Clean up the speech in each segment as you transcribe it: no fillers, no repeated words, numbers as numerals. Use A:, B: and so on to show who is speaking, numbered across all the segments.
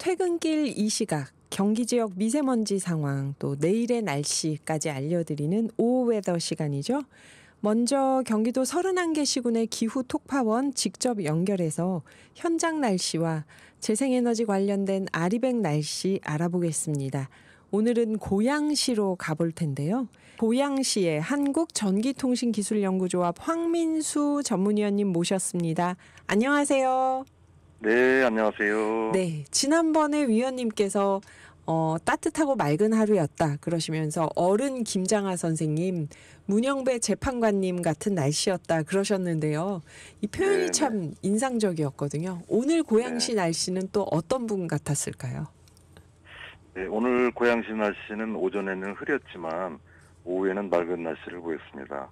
A: 퇴근길 이 시각 경기 지역 미세먼지 상황 또 내일의 날씨까지 알려드리는 오후웨더 시간이죠. 먼저 경기도 31개 시군의 기후 톡파원 직접 연결해서 현장 날씨와 재생에너지 관련된 아리백 날씨 알아보겠습니다. 오늘은 고양시로 가볼 텐데요. 고양시의 한국전기통신기술연구조합 황민수 전문위원님 모셨습니다. 안녕하세요.
B: 네, 안녕하세요.
A: 네, 지난번에 위원님께서 따뜻하고 맑은 하루였다 그러시면서 어른 김장하 선생님, 문영배 재판관님 같은 날씨였다 그러셨는데요. 이 표현이
B: 네네.
A: 참 인상적이었거든요. 오늘 고양시 날씨는 또 어떤 분 같았을까요?
B: 네, 오늘 고양시 날씨는 오전에는 흐렸지만 오후에는 맑은 날씨를 보였습니다.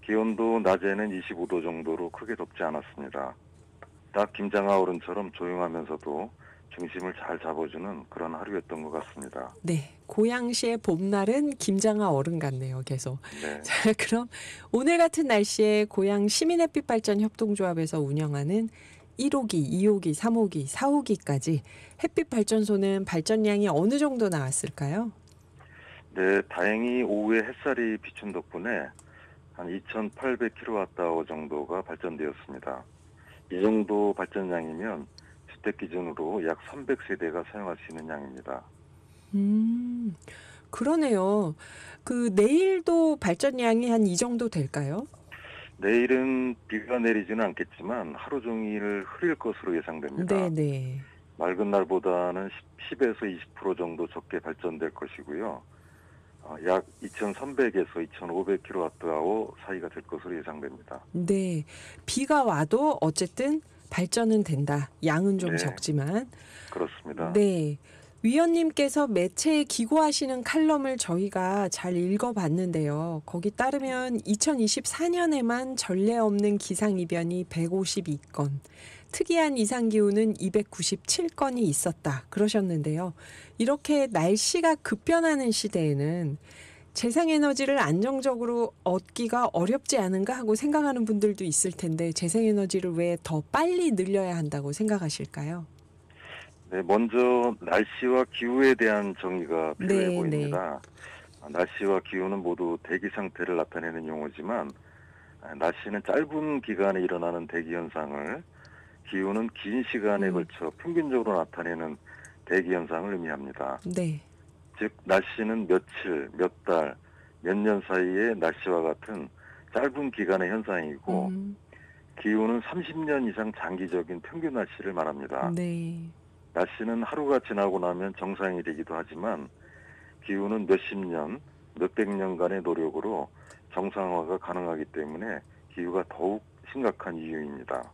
B: 기온도 낮에는 25도 정도로 크게 덥지 않았습니다. 딱 김장하 어른처럼 조용하면서도 중심을 잘 잡아주는 그런 하루였던 것 같습니다.
A: 네, 고양시의 봄날은 김장하 어른 같네요, 계속.
B: 네.
A: 자, 그럼 오늘 같은 날씨에 고양 시민햇빛발전 협동조합에서 운영하는 1호기, 2호기, 3호기, 4호기까지 햇빛발전소는 발전량이 어느 정도 나왔을까요?
B: 네, 다행히 오후에 햇살이 비춘 덕분에 한 2,800kWh 정도가 발전되었습니다. 이 정도 발전량이면 주택 기준으로 약 300세대가 사용할 수 있는 양입니다.
A: 그러네요. 내일도 발전량이 한 이 정도 될까요?
B: 내일은 비가 내리지는 않겠지만 하루 종일 흐릴 것으로 예상됩니다.
A: 네네.
B: 맑은 날보다는 10에서 20% 정도 적게 발전될 것이고요. 약 2,300에서 2,500kWh 사이가 될 것으로 예상됩니다.
A: 네. 비가 와도 어쨌든 발전은 된다. 양은 좀
B: 네.
A: 적지만.
B: 그렇습니다.
A: 네. 위원님께서 매체에 기고하시는 칼럼을 저희가 잘 읽어봤는데요. 거기 따르면 2024년에만 전례 없는 기상이변이 152건, 특이한 이상기후는 297건이 있었다 그러셨는데요. 이렇게 날씨가 급변하는 시대에는 재생에너지를 안정적으로 얻기가 어렵지 않은가 하고 생각하는 분들도 있을 텐데 재생에너지를 왜 더 빨리 늘려야 한다고 생각하실까요?
B: 네, 먼저 날씨와 기후에 대한 정의가 필요해
A: 네,
B: 보입니다. 날씨와 기후는 모두 대기 상태를 나타내는 용어지만 날씨는 짧은 기간에 일어나는 대기 현상을, 기후는 긴 시간에 걸쳐 평균적으로 나타내는 대기 현상을 의미합니다.
A: 네.
B: 즉 날씨는 며칠, 몇 달, 몇 년 사이의 날씨와 같은 짧은 기간의 현상이고 기후는 30년 이상 장기적인 평균 날씨를 말합니다.
A: 네.
B: 날씨는 하루가 지나고 나면 정상이 되기도 하지만 기후는 몇십 년, 몇백 년간의 노력으로 정상화가 가능하기 때문에 기후가 더욱 심각한 이유입니다.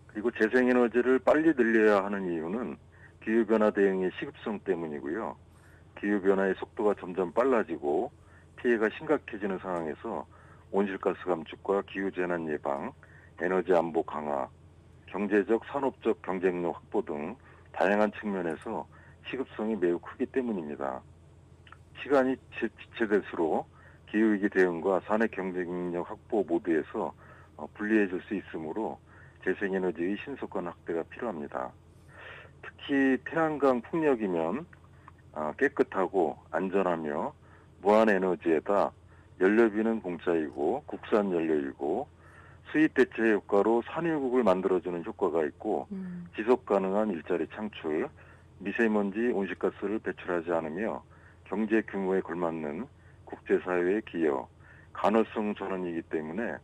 B: 그리고 재생에너지를 빨리 늘려야 하는 이유는 기후변화 대응의 시급성 때문이고요. 기후변화의 속도가 점점 빨라지고 피해가 심각해지는 상황에서 온실가스 감축과 기후재난 예방, 에너지 안보 강화, 경제적, 산업적 경쟁력 확보 등 다양한 측면에서 시급성이 매우 크기 때문입니다. 시간이 지체될수록 기후위기 대응과 산업 경쟁력 확보 모두에서 불리해질 수 있으므로 재생에너지의 신속한 확대가 필요합니다. 특히 태양광 풍력이면 깨끗하고 안전하며 무한 에너지에다 연료비는 공짜이고 국산 연료이고 수입 대체 효과로 산유국을 만들어주는 효과가 있고 지속 가능한 일자리 창출, 미세먼지 온실가스를 배출하지 않으며 경제 규모에 걸맞는 국제사회의 기여, 간헐성 전환이기 때문에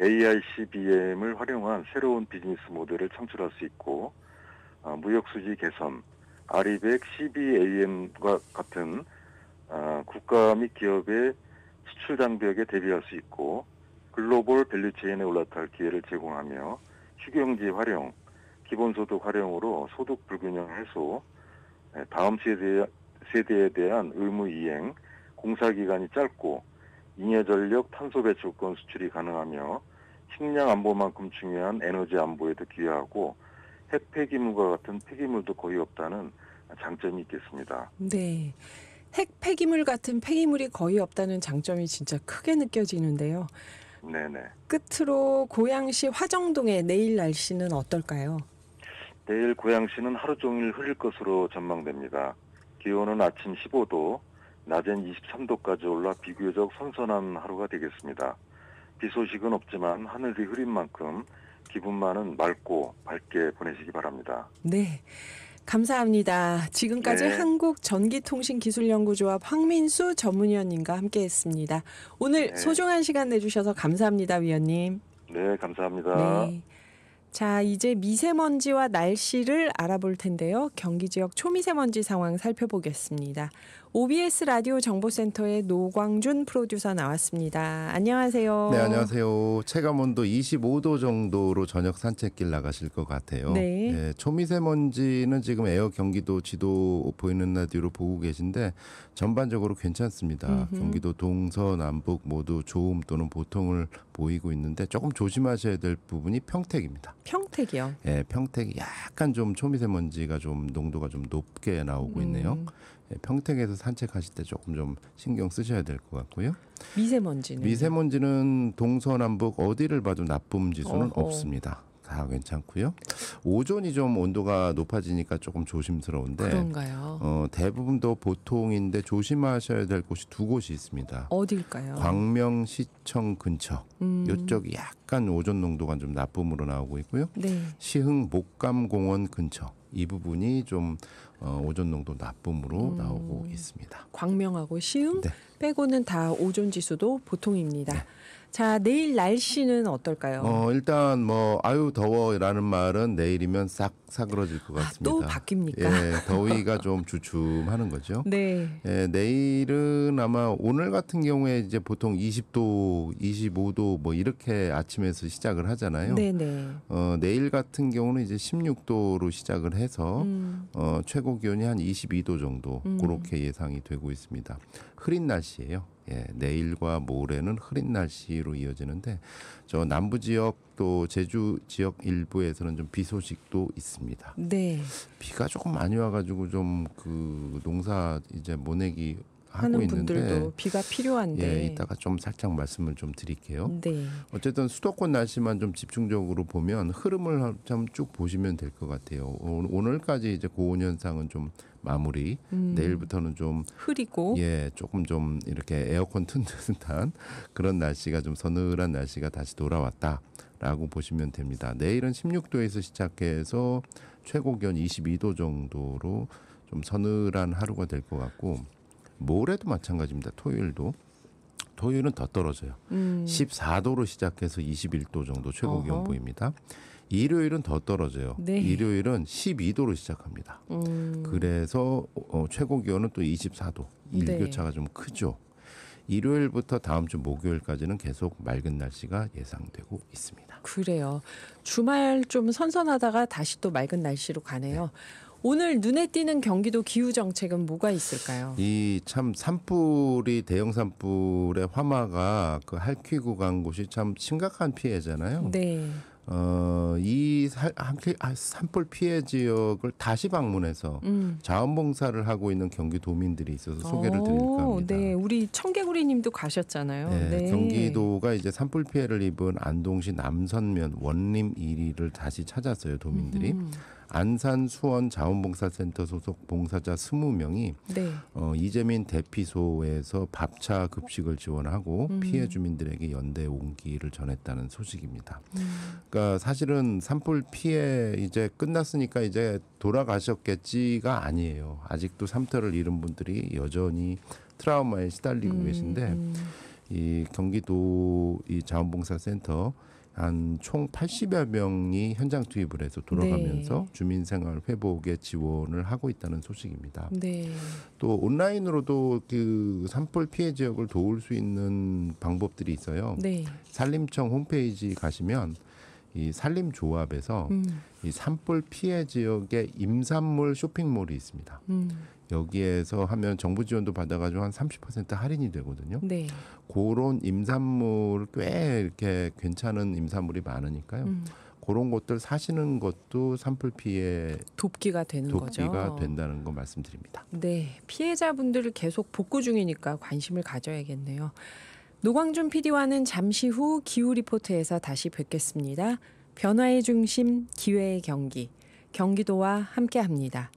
B: AICBM을 활용한 새로운 비즈니스 모델을 창출할 수 있고 무역수지 개선, 아리백 CBAM과 같은 국가 및 기업의 수출 장벽에 대비할 수 있고 글로벌 밸류체인에 올라탈 기회를 제공하며 휴경지 활용, 기본소득 활용으로 소득 불균형 해소, 다음 세대에 대한 의무 이행, 공사기간이 짧고 잉여전력 탄소 배출권 수출이 가능하며 식량 안보만큼 중요한 에너지 안보에도 기여하고 핵 폐기물과 같은 폐기물도 거의 없다는 장점이 있겠습니다.
A: 네. 핵 폐기물 같은 폐기물이 거의 없다는 장점이 진짜 크게 느껴지는데요.
B: 네네.
A: 끝으로 고양시 화정동의 내일 날씨는 어떨까요?
B: 내일 고양시는 하루 종일 흐릴 것으로 전망됩니다. 기온은 아침 15도, 낮엔 23도까지 올라 비교적 선선한 하루가 되겠습니다. 비 소식은 없지만 하늘이 흐린 만큼 기분만은 맑고 밝게 보내시기 바랍니다.
A: 네. 감사합니다. 지금까지
B: 네.
A: 한국전기통신기술연구조합 황민수 전문위원님과 함께했습니다. 오늘
B: 네.
A: 소중한 시간 내주셔서 감사합니다, 위원님.
B: 네, 감사합니다.
A: 네. 자, 이제 미세먼지와 날씨를 알아볼 텐데요. 경기 지역 초미세먼지 상황 살펴보겠습니다. OBS 라디오 정보센터의 노광준 프로듀서 나왔습니다. 안녕하세요.
C: 네, 안녕하세요. 체감온도 25도 정도로 저녁 산책길 나가실 것 같아요.
A: 네.
C: 네, 초미세먼지는 지금 에어 경기도 지도 보이는 라디오로 보고 계신데 전반적으로 괜찮습니다. 경기도 동서남북 모두 좋음 또는 보통을 보이고 있는데 조금 조심하셔야 될 부분이 평택입니다.
A: 평택이요.
C: 예, 평택이 약간 좀 초미세먼지가 좀 농도가 좀 높게 나오고 있네요. 예, 평택에서 산책하실 때 조금 좀 신경 쓰셔야 될 것 같고요.
A: 미세먼지는?
C: 미세먼지는 동서남북 어디를 봐도 나쁨 지수는
A: 어허.
C: 없습니다. 다 괜찮고요. 오존이 좀 온도가 높아지니까 조금 조심스러운데
A: 그런가요?
C: 대부분도 보통인데 조심하셔야 될 곳이 두 곳이 있습니다.
A: 어딜까요?
C: 광명시청 근처 이쪽이 약간 오존 농도가 좀 나쁨으로 나오고 있고요.
A: 네.
C: 시흥 목감공원 근처 이 부분이 좀 오존 농도 나쁨으로 나오고 있습니다.
A: 광명하고 시흥
C: 네.
A: 빼고는 다 오존 지수도 보통입니다. 자, 내일 날씨는 어떨까요?
C: 일단 뭐 아유 더워라는 말은 내일이면 싹 사그러질 것 같습니다.
A: 또 바뀝니까?
C: 예, 더위가 좀 주춤하는 거죠.
A: 네.
C: 예, 내일은 아마 오늘 같은 경우에 이제 보통 20도, 25도 뭐 이렇게 아침에서 시작을 하잖아요.
A: 네네.
C: 내일 같은 경우는 이제 16도로 시작을 해서 최고 기온이 한 22도 정도 그렇게 예상이 되고 있습니다. 흐린 날씨예요. 예, 내일과 모레는 흐린 날씨로 이어지는데 저 남부 지역 또 제주 지역 일부에서는 좀 비 소식도 있습니다.
A: 네.
C: 비가 조금 많이 와가지고 좀 그 농사 이제 모내기 하고
A: 하는
C: 있는데
A: 분들도 비가 필요한데.
C: 예, 이따가 좀 살짝 말씀을 좀 드릴게요.
A: 네.
C: 어쨌든 수도권 날씨만 좀 집중적으로 보면 흐름을 좀 쭉 보시면 될 것 같아요. 오늘까지 이제 고온 현상은 좀 마무리. 내일부터는 좀
A: 흐리고.
C: 예, 조금 좀 이렇게 에어컨 튼 듯한 그런 날씨가 좀 서늘한 날씨가 다시 돌아왔다라고 보시면 됩니다. 내일은 16도에서 시작해서 최고 기온 22도 정도로 좀 서늘한 하루가 될 것 같고 모레도 마찬가지입니다. 토요일은 더 떨어져요. 14도로 시작해서 21도 정도 최고 기온
A: 어허.
C: 보입니다. 일요일은 더 떨어져요.
A: 네.
C: 일요일은 12도로 시작합니다. 그래서 최고 기온은 또 24도. 일교차가 좀 크죠. 일요일부터 다음 주 목요일까지는 계속 맑은 날씨가 예상되고 있습니다.
A: 그래요. 주말 좀 선선하다가 다시 또 맑은 날씨로 가네요. 오늘 눈에 띄는 경기도 기후 정책은 뭐가 있을까요?
C: 이 참 산불이 대형 산불의 화마가 그 할퀴구 간 곳이 참 심각한 피해잖아요.
A: 네.
C: 이 산불 피해 지역을 다시 방문해서 자원봉사를 하고 있는 경기도민들이 있어서 소개를 드릴까 합니다.
A: 네, 우리 청개구리님도 가셨잖아요.
C: 네,
A: 네.
C: 경기도가 이제 산불 피해를 입은 안동시 남선면 원림 1위를 다시 찾았어요, 도민들이. 안산 수원 자원봉사센터 소속 봉사자 20명이
A: 네.
C: 이재민 대피소에서 밥차 급식을 지원하고 피해 주민들에게 연대 온기를 전했다는 소식입니다. 그러니까 사실은 산불 피해 이제 끝났으니까 이제 돌아가셨겠지가 아니에요. 아직도 삼터를 잃은 분들이 여전히 트라우마에 시달리고 계신데 이 경기도 이 자원봉사센터 한 총 80여 명이 현장 투입을 해서 돌아가면서
A: 네.
C: 주민생활 회복에 지원을 하고 있다는 소식입니다.
A: 네.
C: 또 온라인으로도 그 산불 피해 지역을 도울 수 있는 방법들이 있어요.
A: 네.
C: 산림청 홈페이지 가시면 이 산림조합에서 이 산불 피해 지역에 임산물 쇼핑몰이 있습니다. 여기에서 하면 정부 지원도 받아가지고 한 30% 할인이 되거든요.
A: 네.
C: 그런 임산물 꽤 이렇게 괜찮은 임산물이 많으니까요. 그런 것들 사시는 것도 산불 피해
A: 돕기가 되는 거죠.
C: 돕기가 된다는 거 말씀드립니다.
A: 네, 피해자분들을 계속 복구 중이니까 관심을 가져야겠네요. 노광준 PD와는 잠시 후 기후 리포트에서 다시 뵙겠습니다. 변화의 중심, 기회의 경기. 경기도와 함께합니다.